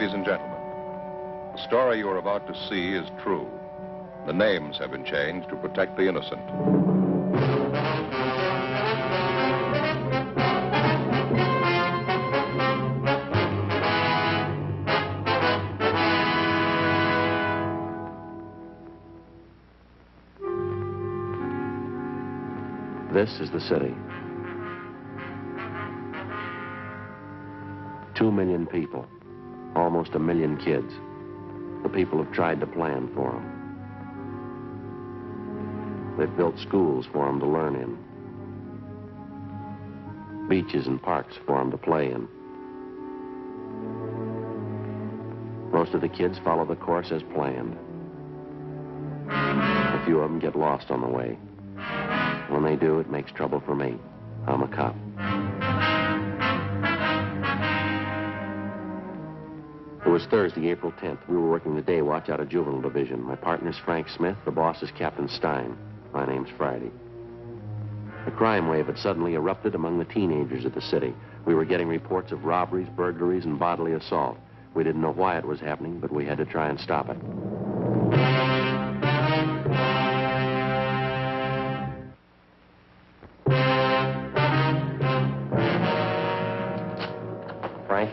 Ladies and gentlemen, the story you are about to see is true. The names have been changed to protect the innocent. This is the city. 2 million people, almost 1 million kids. The people have tried to plan for them. They've built schools for them to learn in. Beaches and parks for them to play in. Most of the kids follow the course as planned. A few of them get lost on the way. When they do, it makes trouble for me. I'm a cop. It was Thursday, April 10th. We were working the day watch out of Juvenile Division. My partner's Frank Smith. The boss is Captain Stein. My name's Friday. A crime wave had suddenly erupted among the teenagers of the city. We were getting reports of robberies, burglaries, and bodily assault. We didn't know why it was happening, but we had to try and stop it. Frank?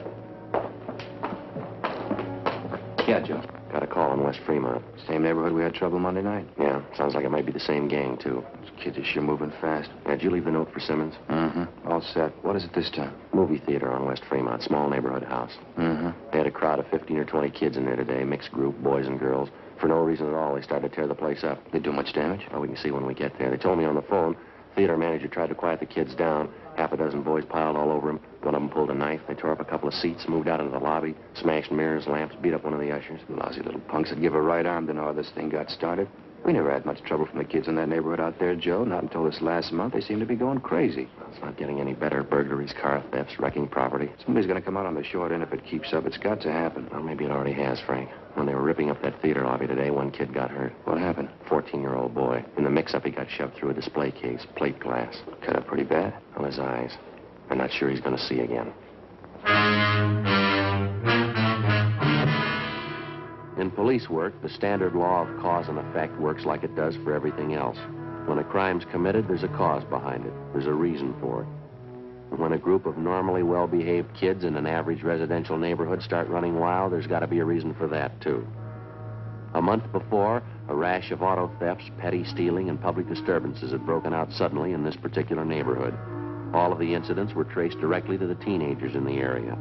Yeah, Joe. Got a call in West Fremont. Same neighborhood we had trouble Monday night. Yeah, sounds like it might be the same gang, too. Those kids are sure moving fast. Yeah, did you leave the note for Simmons? Mm-hmm. All set. What is it this time? Movie theater on West Fremont, small neighborhood house. Mm-hmm. They had a crowd of 15 or 20 kids in there today, mixed group, boys and girls. For no reason at all, they started to tear the place up. They do much damage? Well, we can see when we get there. They told me on the phone, theater manager tried to quiet the kids down. Half a dozen boys piled all over him. One of them pulled a knife. They tore up a couple of seats, moved out into the lobby, smashed mirrors, lamps, beat up one of the ushers. Lousy little punks would give a right arm to know how this thing got started. We never had much trouble from the kids in that neighborhood out there, Joe. Not until this last month. They seem to be going crazy. Well, it's not getting any better. Burglaries, car thefts, wrecking property. Somebody's going to come out on the short end if it keeps up. It's got to happen. Well, maybe it already has, Frank. When they were ripping up that theater lobby today, one kid got hurt. What happened? 14-year-old boy. In the mix-up, he got shoved through a display case, plate glass. Cut up pretty bad. On his eyes. I'm not sure he's going to see again. In police work, the standard law of cause and effect works like it does for everything else. When a crime's committed, there's a cause behind it. There's a reason for it. And when a group of normally well-behaved kids in an average residential neighborhood start running wild, there's got to be a reason for that, too. A month before, a rash of auto thefts, petty stealing, and public disturbances had broken out suddenly in this particular neighborhood. All of the incidents were traced directly to the teenagers in the area.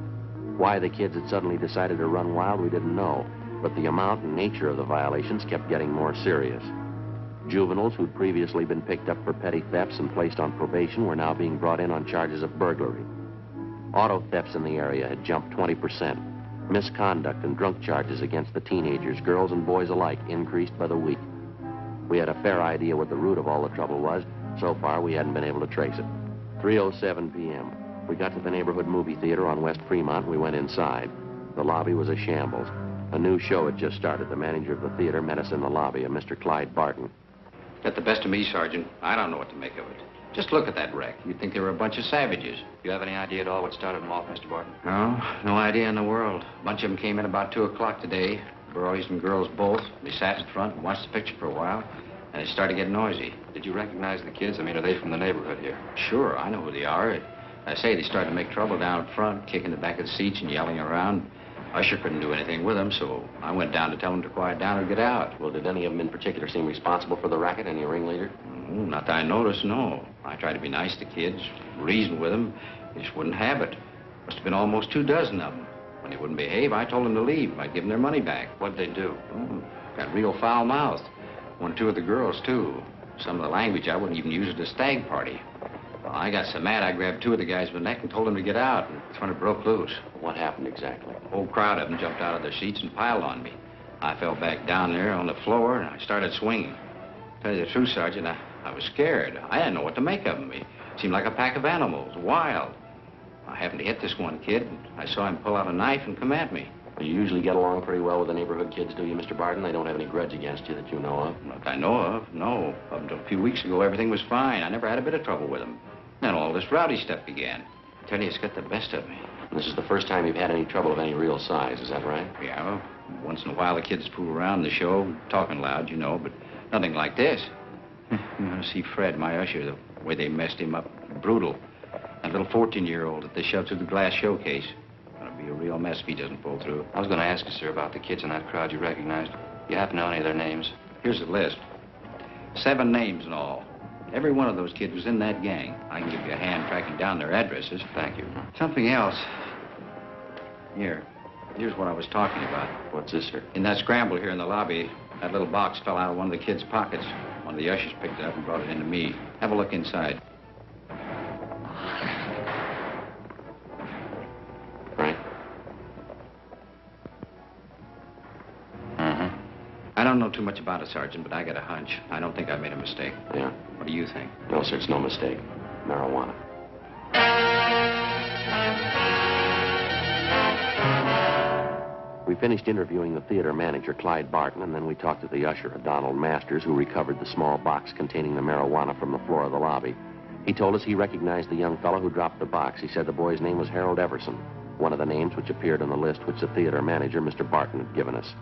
Why the kids had suddenly decided to run wild, we didn't know, but the amount and nature of the violations kept getting more serious. Juveniles who'd previously been picked up for petty thefts and placed on probation were now being brought in on charges of burglary. Auto thefts in the area had jumped 20%. Misconduct and drunk charges against the teenagers, girls and boys alike, increased by the week. We had a fair idea what the root of all the trouble was. So far, we hadn't been able to trace it. 3:07 p.m. We got to the neighborhood movie theater on West Fremont and we went inside. The lobby was a shambles. A new show had just started. The manager of the theater met us in the lobby, a Mr. Clyde Barton. Got the best of me, Sergeant. I don't know what to make of it. Just look at that wreck. You'd think they were a bunch of savages. You have any idea at all what started them off, Mr. Barton? No idea in the world. A bunch of them came in about 2 o'clock today. Boys and girls both. They sat in front and watched the picture for a while. And they started getting noisy. Did you recognize the kids? I mean, are they from the neighborhood here? Sure, I know who they are. I say they started to make trouble down front, kicking the back of the seats and yelling around. Usher couldn't do anything with them, so I went down to tell them to quiet down or get out. Well, did any of them in particular seem responsible for the racket? Any ringleader? Not that I noticed, no. I tried to be nice to kids, reason with them. They just wouldn't have it. Must have been almost 2 dozen of them. When they wouldn't behave, I told them to leave. I'd give them their money back. What'd they do? Got real foul-mouthed. 1 or 2 of the girls, too. Some of the language I wouldn't even use at a stag party. Well, I got so mad I grabbed 2 of the guys by the neck and told them to get out. And that's when it broke loose. What happened exactly? A whole crowd of them jumped out of their seats and piled on me. I fell back down there on the floor and I started swinging. To tell you the truth, Sergeant, I was scared. I didn't know what to make of them. It seemed like a pack of animals, wild. I happened to hit this one kid, and I saw him pull out a knife and come at me. You usually get along pretty well with the neighborhood kids, do you, Mr. Barton? They don't have any grudge against you that you know of? Not that I know of, no. Up until a few weeks ago, everything was fine. I never had a bit of trouble with them. Then all this rowdy stuff began. I tell you, it's got the best of me. This is the first time you've had any trouble of any real size, is that right? Yeah, well, once in a while the kids fool around the show, talking loud, you know, but nothing like this. You want to see Fred, my usher, the way they messed him up. Brutal. That little 14-year-old that they shoved through the glass showcase. It'll be a real mess if he doesn't pull through. I was going to ask you, sir, about the kids in that crowd you recognized. You happen to know any of their names? Here's the list. 7 names in all. Every one of those kids was in that gang. I can give you a hand tracking down their addresses. Thank you. Something else. Here's what I was talking about. What's this, sir? In that scramble here in the lobby, that little box fell out of one of the kids' pockets. One of the ushers picked it up and brought it into me. Have a look inside. Frank? Mm-hmm. I don't know too much about it, Sergeant, but I got a hunch. I don't think I made a mistake. Yeah? What do you think? No, sir, it's no mistake. Marijuana. We finished interviewing the theater manager, Clyde Barton, and then we talked to the usher, Donald Masters, who recovered the small box containing the marijuana from the floor of the lobby. He told us he recognized the young fellow who dropped the box. He said the boy's name was Harold Everson, one of the names which appeared on the list which the theater manager, Mr. Barton, had given us.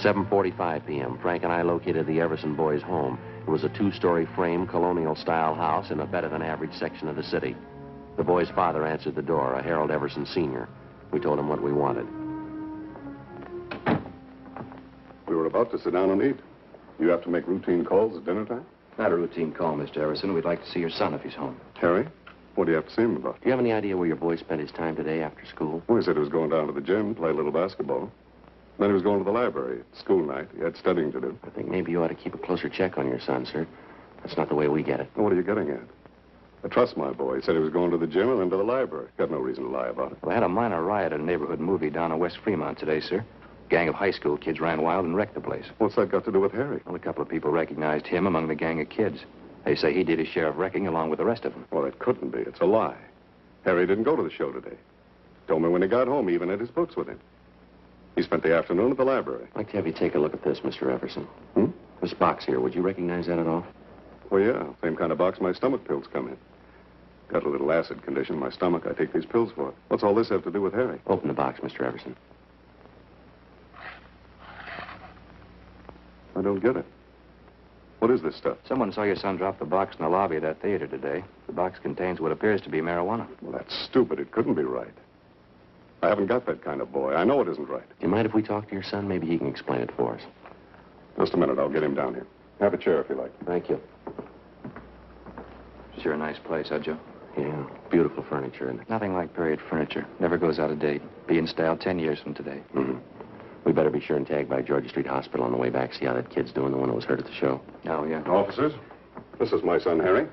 7:45 p.m. Frank and I located the Everson boys' home. It was a 2-story frame, colonial-style house in a better-than-average section of the city. The boy's father answered the door, a Harold Everson Sr. We told him what we wanted. We were about to sit down and eat. You have to make routine calls at dinner time? Not a routine call, Mr. Everson. We'd like to see your son if he's home. Harry, what do you have to see him about? Do you have any idea where your boy spent his time today after school? Well, he said he was going down to the gym, play a little basketball. Then he was going to the library. It's school night. He had studying to do. I think maybe you ought to keep a closer check on your son, sir. That's not the way we get it. Well, what are you getting at? I trust my boy. He said he was going to the gym and then to the library. Got no reason to lie about it. We had a minor riot at a neighborhood movie down in West Fremont today, sir. A gang of high school kids ran wild and wrecked the place. What's that got to do with Harry? Well, a couple of people recognized him among the gang of kids. They say he did his share of wrecking along with the rest of them. Well, it couldn't be. It's a lie. Harry didn't go to the show today. Told me when he got home, he even had his books with him. He spent the afternoon at the library. I'd like to have you take a look at this, Mr. Everson. This box here, would you recognize that at all? Well, yeah. Same kind of box my stomach pills come in. Got a little acid condition in my stomach. I take these pills for it. What's all this have to do with Harry? Open the box, Mr. Everson. I don't get it. What is this stuff? Someone saw your son drop the box in the lobby of that theater today. The box contains what appears to be marijuana. Well, that's stupid. It couldn't be right. I haven't got that kind of boy. I know it isn't right. Do you mind if we talk to your son? Maybe he can explain it for us. Just a minute. I'll get him down here. Have a chair if you like. Thank you. Sure a nice place, huh, Joe? Yeah, beautiful furniture in it. Nothing like period furniture. Never goes out of date. Be in style 10 years from today. Mm-hmm. We better be sure and tag by Georgia Street Hospital on the way back, see how that kid's doing, the one who was hurt at the show. Oh, yeah. Officers, this is my son, Harry.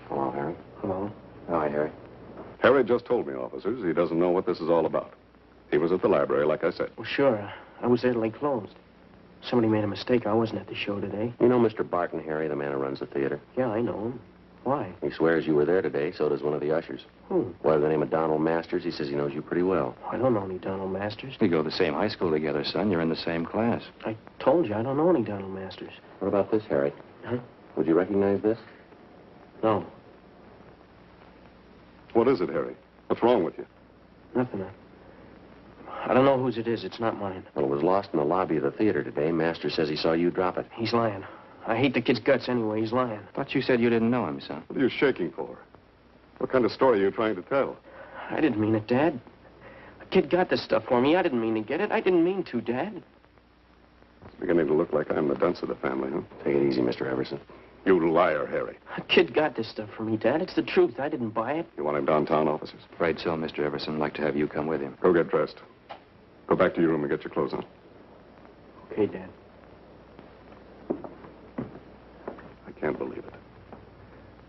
Hello, Harry. Hello. Hi, Harry. Harry just told me, officers, he doesn't know what this is all about. He was at the library, like I said. Well, sure. I was there till they closed. Somebody made a mistake. I wasn't at the show today. You know Mr. Barton, Harry, the man who runs the theater? Yeah, I know him. Why? He swears you were there today, so does one of the ushers. Who? Boy by the name of Donald Masters. He says he knows you pretty well. I don't know any Donald Masters. We go to the same high school together, son. You're in the same class. I told you I don't know any Donald Masters. What about this, Harry? Huh? Would you recognize this? No. What is it, Harry? What's wrong with you? Nothing. I don't know whose it is. It's not mine. Well, it was lost in the lobby of the theater today. Masters says he saw you drop it. He's lying. I hate the kid's guts anyway. He's lying. Thought you said you didn't know him, son. What are you shaking for? What kind of story are you trying to tell? I didn't mean it, Dad. The kid got this stuff for me. I didn't mean to get it. I didn't mean to, Dad. It's beginning to look like I'm the dunce of the family, huh? Take it easy, Mr. Everson. You liar, Harry. The kid got this stuff for me, Dad. It's the truth. I didn't buy it. You want him downtown, officers? Afraid so, Mr. Everson. I'd like to have you come with him. Go get dressed. Go back to your room and get your clothes on. Okay, Dad. I can't believe it.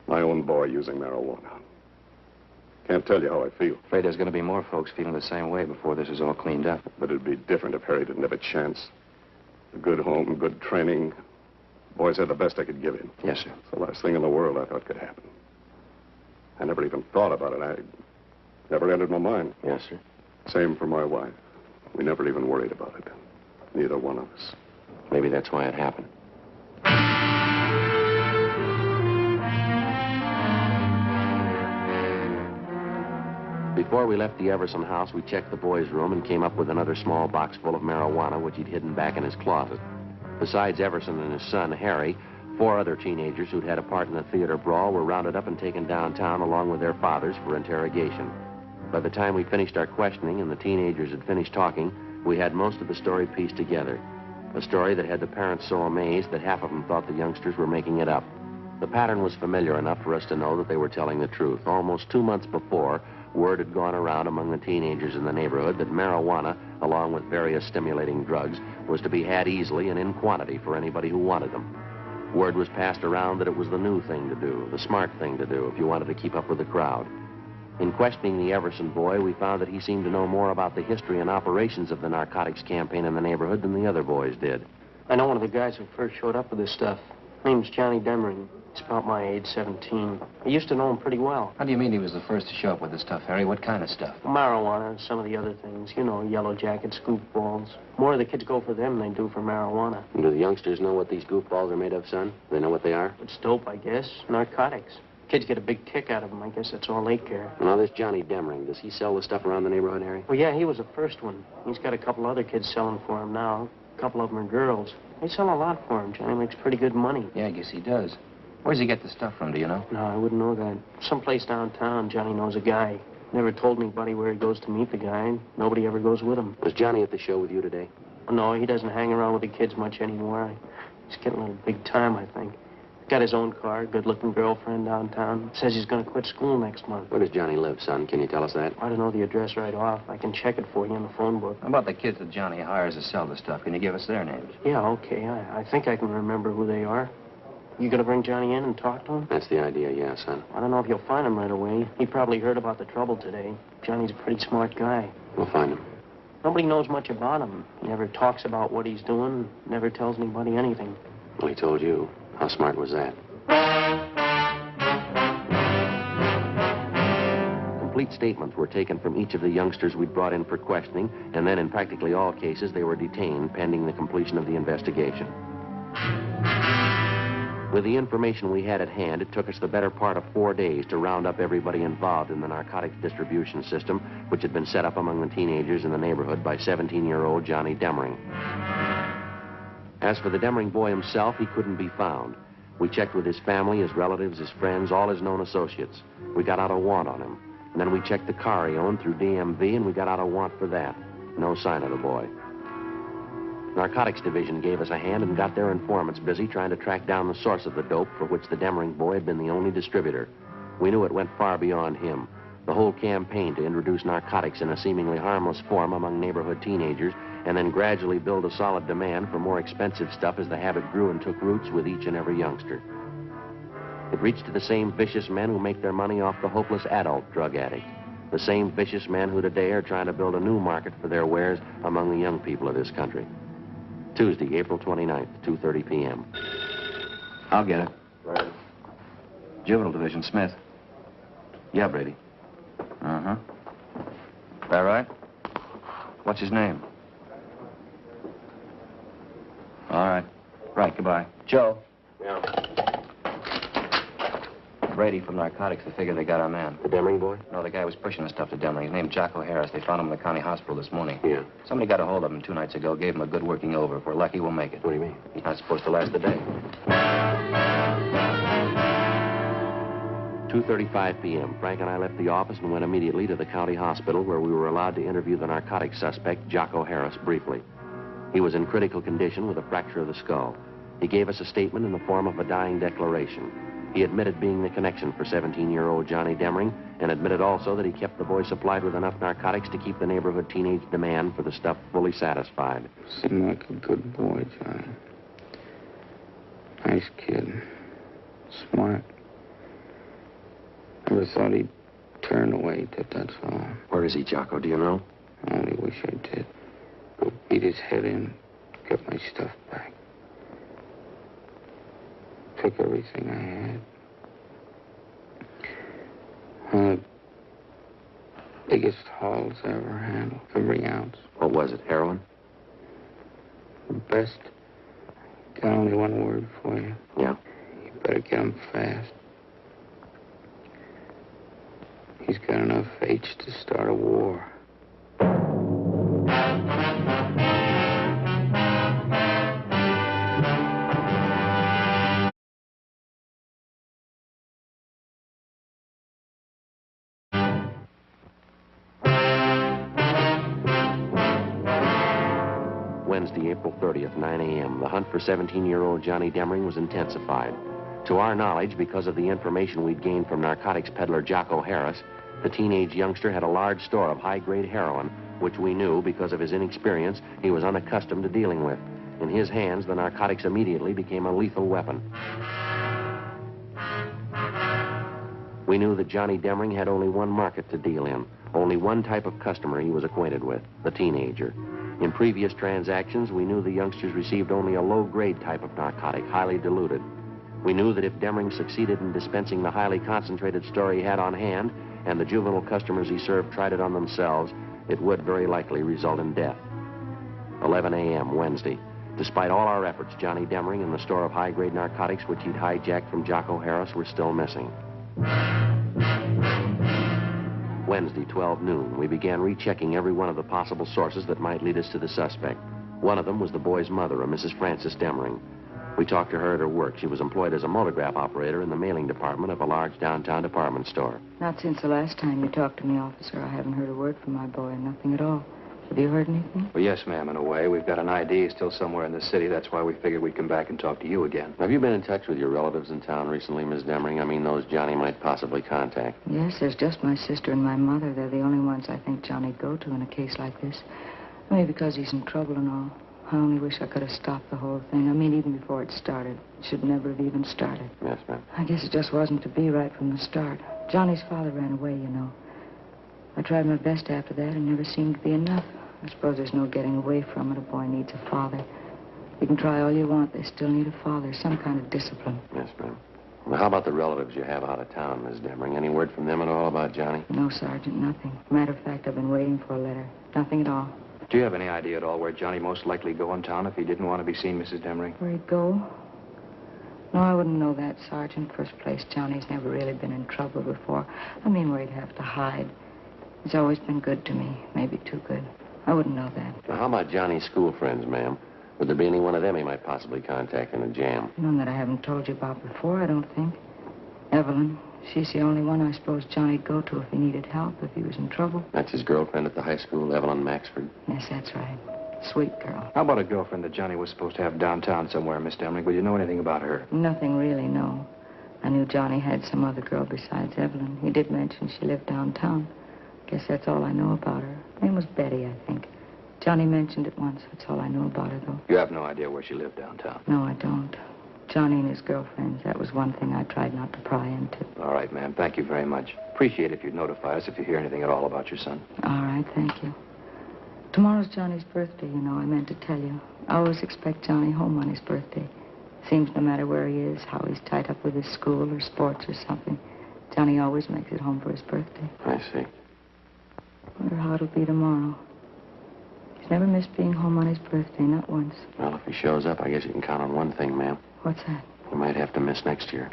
My own boy using marijuana. Can't tell you how I feel. Afraid there's going to be more folks feeling the same way before this is all cleaned up. But it'd be different if Harry didn't have a chance. A good home, good training. Boys had the best I could give him. Yes, sir. It's the last thing in the world I thought could happen. I never even thought about it. I never entered my mind. Yes, sir. Same for my wife. We never even worried about it. Neither one of us. Maybe that's why it happened. Before we left the Everson house, we checked the boy's room and came up with another small box full of marijuana, which he'd hidden back in his closet. Besides Everson and his son, Harry, 4 other teenagers who'd had a part in the theater brawl were rounded up and taken downtown along with their fathers for interrogation. By the time we finished our questioning and the teenagers had finished talking, we had most of the story pieced together. A story that had the parents so amazed that half of them thought the youngsters were making it up. The pattern was familiar enough for us to know that they were telling the truth. Almost 2 months before, word had gone around among the teenagers in the neighborhood that marijuana, along with various stimulating drugs, was to be had easily and in quantity for anybody who wanted them. Word was passed around that it was the new thing to do, the smart thing to do if you wanted to keep up with the crowd. In questioning the Everson boy, we found that he seemed to know more about the history and operations of the narcotics campaign in the neighborhood than the other boys did. I know one of the guys who first showed up with this stuff. Name's Johnny Demmering. He's about my age, 17. I used to know him pretty well. How do you mean he was the first to show up with the stuff, Harry? What kind of stuff? Marijuana and some of the other things. You know, yellow jackets, goofballs. More of the kids go for them than they do for marijuana. And do the youngsters know what these goofballs are made of, son? They know what they are? It's dope, I guess. Narcotics. Kids get a big kick out of them. I guess that's all they care. Now, this Johnny Demmering, does he sell the stuff around the neighborhood, Harry? Well, yeah, he was the first one. He's got a couple other kids selling for him now. A couple of them are girls. They sell a lot for him. Johnny makes pretty good money. Yeah, I guess he does. Where's he get the stuff from, do you know? No, I wouldn't know that. Someplace downtown, Johnny knows a guy. Never told anybody where he goes to meet the guy. Nobody ever goes with him. Was Johnny at the show with you today? No, he doesn't hang around with the kids much anymore. He's getting a little big time, I think. Got his own car, good-looking girlfriend downtown. Says he's going to quit school next month. Where does Johnny live, son? Can you tell us that? I don't know the address right off. I can check it for you in the phone book. How about the kids that Johnny hires to sell the stuff? Can you give us their names? Yeah, okay. I think I can remember who they are. You going to bring Johnny in and talk to him? That's the idea, yeah, son. I don't know if you'll find him right away. He probably heard about the trouble today. Johnny's a pretty smart guy. We'll find him. Nobody knows much about him. He never talks about what he's doing, never tells anybody anything. Well, he told you. How smart was that? Complete statements were taken from each of the youngsters we'd brought in for questioning, and then in practically all cases, they were detained pending the completion of the investigation. With the information we had at hand, it took us the better part of 4 days to round up everybody involved in the narcotics distribution system, which had been set up among the teenagers in the neighborhood by 17-year-old Johnny Demmering. As for the Demmering boy himself, he couldn't be found. We checked with his family, his relatives, his friends, all his known associates. We got out a warrant on him. And then we checked the car he owned through DMV, and we got out a warrant for that. No sign of the boy. Narcotics Division gave us a hand and got their informants busy trying to track down the source of the dope for which the Demmering boy had been the only distributor. We knew it went far beyond him. The whole campaign to introduce narcotics in a seemingly harmless form among neighborhood teenagers and then gradually build a solid demand for more expensive stuff as the habit grew and took roots with each and every youngster. It reached to the same vicious men who make their money off the hopeless adult drug addict. The same vicious men who today are trying to build a new market for their wares among the young people of this country. Tuesday, April 29th, 2:30 p.m. I'll get it. Right. Juvenile Division, Smith. Yeah, Brady. Uh-huh. That right? What's his name? All right. Right, goodbye. Joe. Yeah. Brady from Narcotics, they figure they got our man. The Demmering boy? No, the guy was pushing the stuff to Demmering. His name's Jocko Harris. They found him in the county hospital this morning. Yeah. Somebody got a hold of him 2 nights ago, gave him a good working over. If we're lucky, we'll make it. What do you mean? He's not supposed to last a day. 2:35 p.m. Frank and I left the office and went immediately to the county hospital where we were allowed to interview the narcotics suspect, Jocko Harris, briefly. He was in critical condition with a fracture of the skull. He gave us a statement in the form of a dying declaration. He admitted being the connection for 17-year-old Johnny Demmering and admitted also that he kept the boy supplied with enough narcotics to keep the neighborhood teenage demand for the stuff fully satisfied. Seemed like a good boy, Johnny. Nice kid. Smart. Never thought he'd turn away, that's all. Where is he, Jocko? Do you know? I only wish I did. Go beat his head in, get my stuff back. Took everything I had. One of the biggest hauls I ever handled, every ounce. What was it, heroin? The best. Got only one word for you. Yeah. You better get him fast. He's got enough H to start a war. Wednesday, April 30th, 9 a.m. The hunt for 17-year-old Johnny Demmering was intensified. To our knowledge, because of the information we'd gained from narcotics peddler Jocko Harris, the teenage youngster had a large store of high-grade heroin, which we knew, because of his inexperience, he was unaccustomed to dealing with. In his hands, the narcotics immediately became a lethal weapon. We knew that Johnny Demmering had only one market to deal in, only one type of customer he was acquainted with, the teenager. In previous transactions, we knew the youngsters received only a low-grade type of narcotic, highly diluted. We knew that if Demmering succeeded in dispensing the highly concentrated store he had on hand, and the juvenile customers he served tried it on themselves, it would very likely result in death. 11 a.m. Wednesday. Despite all our efforts, Johnny Demmering and the store of high-grade narcotics which he'd hijacked from Jocko Harris were still missing. Wednesday, 12 noon, we began rechecking every one of the possible sources that might lead us to the suspect. One of them was the boy's mother, a Mrs. Frances Demmering. We talked to her at her work. She was employed as a multigraph operator in the mailing department of a large downtown department store. Not since the last time you talked to me, officer. I haven't heard a word from my boy, nothing at all. Have you heard anything? Well, yes, ma'am, in a way. We've got an ID still somewhere in the city. That's why we figured we'd come back and talk to you again. Have you been in touch with your relatives in town recently, Miss Demmering? I mean, those Johnny might possibly contact. Yes, there's just my sister and my mother. They're the only ones I think Johnny'd go to in a case like this. Maybe because he's in trouble and all. I only wish I could have stopped the whole thing. I mean, even before it started. It should never have even started. Yes, ma'am. I guess it just wasn't to be right from the start. Johnny's father ran away, you know. I tried my best after that and never seemed to be enough. I suppose there's no getting away from it. A boy needs a father. You can try all you want. They still need a father, some kind of discipline. Yes, ma'am. Well, how about the relatives you have out of town, Miss Demmering? Any word from them at all about Johnny? No, Sergeant, nothing. Matter of fact, I've been waiting for a letter. Nothing at all. Do you have any idea at all where Johnny most likely go in town if he didn't want to be seen, Mrs. Demmering? Where he'd go? No, I wouldn't know that, Sergeant. First place, Johnny's never really been in trouble before. I mean, where he'd have to hide. He's always been good to me. Maybe too good. I wouldn't know that. Now, how about Johnny's school friends, ma'am? Would there be any one of them he might possibly contact in a jam? None that I haven't told you about before, I don't think. Evelyn. She's the only one I suppose Johnny'd go to if he needed help, if he was in trouble. That's his girlfriend at the high school, Evelyn Maxford? Yes, that's right. Sweet girl. How about a girlfriend that Johnny was supposed to have downtown somewhere, Miss Demmering? Would you know anything about her? Nothing really, no. I knew Johnny had some other girl besides Evelyn. He did mention she lived downtown. Guess that's all I know about her. Her name was Betty, I think. Johnny mentioned it once. That's all I know about her, though. You have no idea where she lived downtown? No, I don't. Johnny and his girlfriends, that was one thing I tried not to pry into. All right, ma'am. Thank you very much. Appreciate it if you'd notify us if you hear anything at all about your son. All right, thank you. Tomorrow's Johnny's birthday, you know. I meant to tell you. I always expect Johnny home on his birthday. Seems no matter where he is, how he's tied up with his school or sports or something, Johnny always makes it home for his birthday. I see. Wonder how it'll be tomorrow. He's never missed being home on his birthday, not once. Well, if he shows up, I guess you can count on one thing, ma'am. What's that? He might have to miss next year.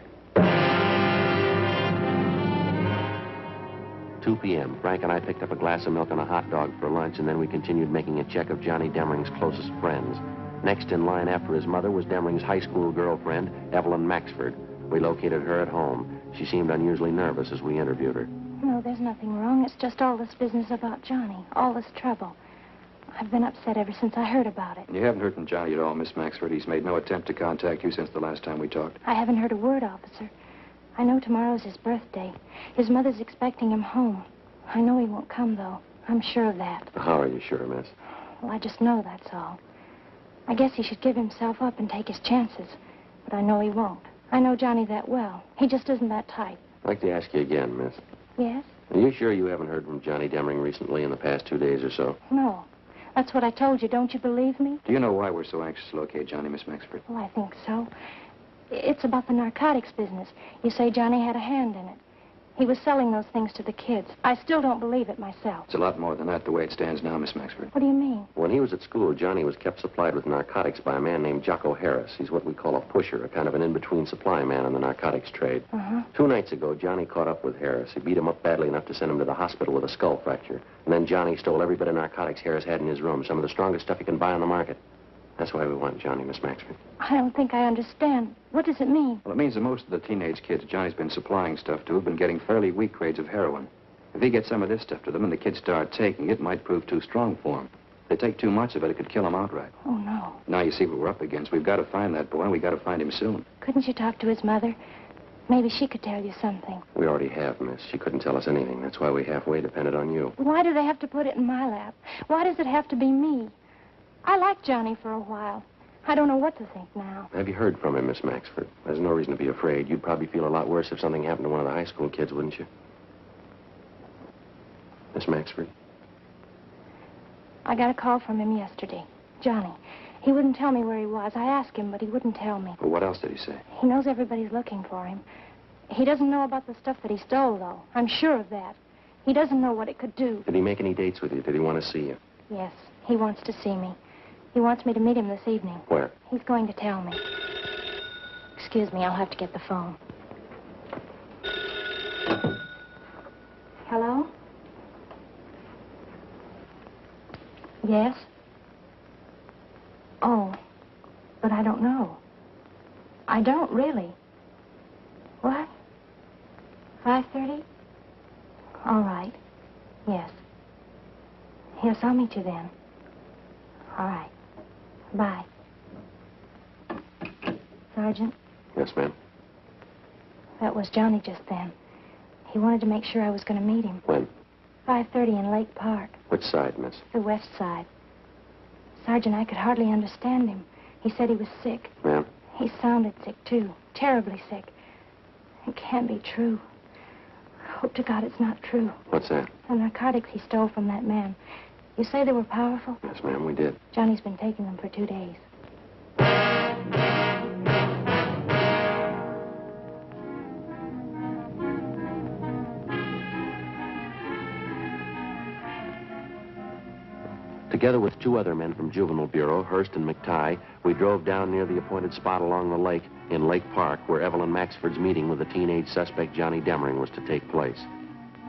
2 p.m. Frank and I picked up a glass of milk and a hot dog for lunch, and then we continued making a check of Johnny Demmering's closest friends. Next in line after his mother was Demmering's high school girlfriend, Evelyn Maxford. We located her at home. She seemed unusually nervous as we interviewed her. No, there's nothing wrong. It's just all this business about Johnny. All this trouble. I've been upset ever since I heard about it. You haven't heard from Johnny at all, Miss Maxford. He's made no attempt to contact you since the last time we talked. I haven't heard a word, officer. I know tomorrow's his birthday. His mother's expecting him home. I know he won't come, though. I'm sure of that. How are you sure, miss? Well, I just know that's all. I guess he should give himself up and take his chances. But I know he won't. I know Johnny that well. He just isn't that type. I'd like to ask you again, miss. Yes? Are you sure you haven't heard from Johnny Demmering recently in the past 2 days or so? No. That's what I told you. Don't you believe me? Do you know why we're so anxious to locate Johnny, Miss Maxford? Well, I think so. It's about the narcotics business. You say Johnny had a hand in it. He was selling those things to the kids. I still don't believe it myself. It's a lot more than that the way it stands now, Miss Maxford. What do you mean? When he was at school, Johnny was kept supplied with narcotics by a man named Jocko Harris. He's what we call a pusher, a kind of an in-between supply man in the narcotics trade. 2 nights ago, Johnny caught up with Harris. He beat him up badly enough to send him to the hospital with a skull fracture. And then Johnny stole every bit of narcotics Harris had in his room, some of the strongest stuff you can buy on the market. That's why we want Johnny, Miss Maxford. I don't think I understand. What does it mean? Well, it means that most of the teenage kids Johnny's been supplying stuff to have been getting fairly weak grades of heroin. If he gets some of this stuff to them and the kids start taking it, might prove too strong for them. If they take too much of it, it could kill them outright. Oh, no. Now you see what we're up against. We've got to find that boy, and we've got to find him soon. Couldn't you talk to his mother? Maybe she could tell you something. We already have, miss. She couldn't tell us anything. That's why we halfway depended on you. Why do they have to put it in my lap? Why does it have to be me? I liked Johnny for a while. I don't know what to think now. Have you heard from him, Miss Maxford? There's no reason to be afraid. You'd probably feel a lot worse if something happened to one of the high school kids, wouldn't you? Miss Maxford? I got a call from him yesterday. Johnny. He wouldn't tell me where he was. I asked him, but he wouldn't tell me. Well, what else did he say? He knows everybody's looking for him. He doesn't know about the stuff that he stole, though. I'm sure of that. He doesn't know what it could do. Did he make any dates with you? Did he want to see you? Yes, he wants to see me. He wants me to meet him this evening. Where? He's going to tell me. Excuse me, I'll have to get the phone. Hello? Yes? Oh, but I don't know. I don't really. What? 5:30? All right. Yes. Yes, I'll meet you then. All right. Bye. Sergeant? Yes, ma'am. That was Johnny just then. He wanted to make sure I was going to meet him. When? 5:30 in Lake Park. Which side, miss? The west side. Sergeant, I could hardly understand him. He said he was sick. Ma'am? He sounded sick, too. Terribly sick. It can't be true. I hope to God it's not true. What's that? The narcotics he stole from that man. You say they were powerful? Yes, ma'am, we did. Johnny's been taking them for 2 days. Together with 2 other men from Juvenile Bureau, Hurst and McTighe, we drove down near the appointed spot along the lake in Lake Park where Evelyn Maxford's meeting with the teenage suspect Johnny Demmering was to take place.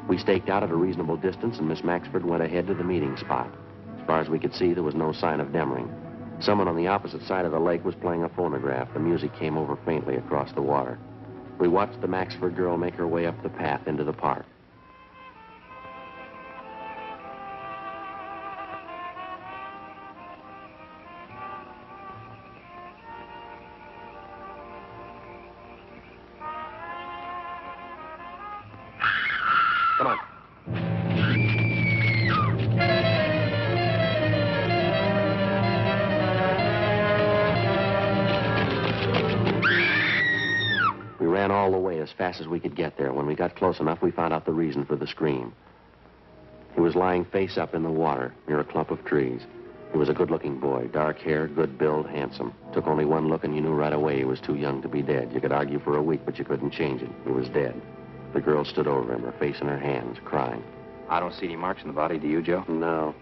We staked out at a reasonable distance, and Miss Maxford went ahead to the meeting spot. As far as we could see, there was no sign of Demmering. Someone on the opposite side of the lake was playing a phonograph. The music came over faintly across the water. We watched the Maxford girl make her way up the path into the park. Come on. We ran all the way as fast as we could get there. When we got close enough, we found out the reason for the scream. He was lying face up in the water near a clump of trees. He was a good-looking boy, dark hair, good build, handsome. Took only one look and you knew right away he was too young to be dead. You could argue for a week, but you couldn't change it. He was dead. The girl stood over him, her face in her hands, crying. I don't see any marks in the body, do you, Joe? No.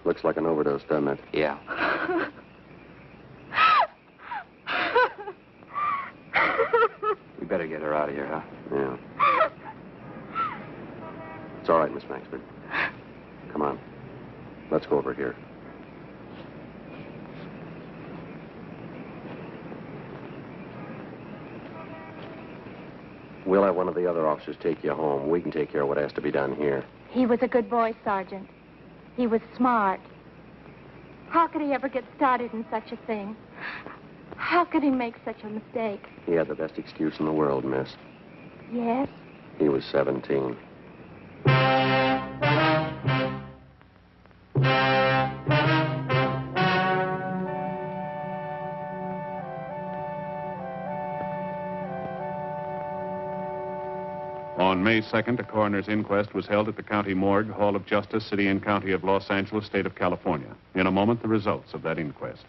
Looks like an overdose, doesn't it? Yeah. We better get her out of here, huh? Yeah. It's all right, Miss Maxford. Come on. Let's go over here. We'll have one of the other officers take you home. We can take care of what has to be done here. He was a good boy, Sergeant. He was smart. How could he ever get started in such a thing? How could he make such a mistake? He had the best excuse in the world, miss. Yes? He was 17. On May 2nd, a coroner's inquest was held at the County Morgue, Hall of Justice, City and County of Los Angeles, State of California. In a moment, the results of that inquest.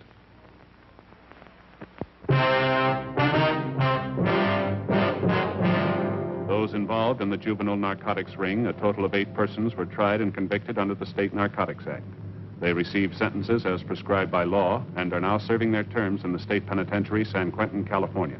Those those involved in the juvenile narcotics ring, a total of 8 persons were tried and convicted under the State Narcotics Act. They received sentences as prescribed by law and are now serving their terms in the State Penitentiary, San Quentin, California.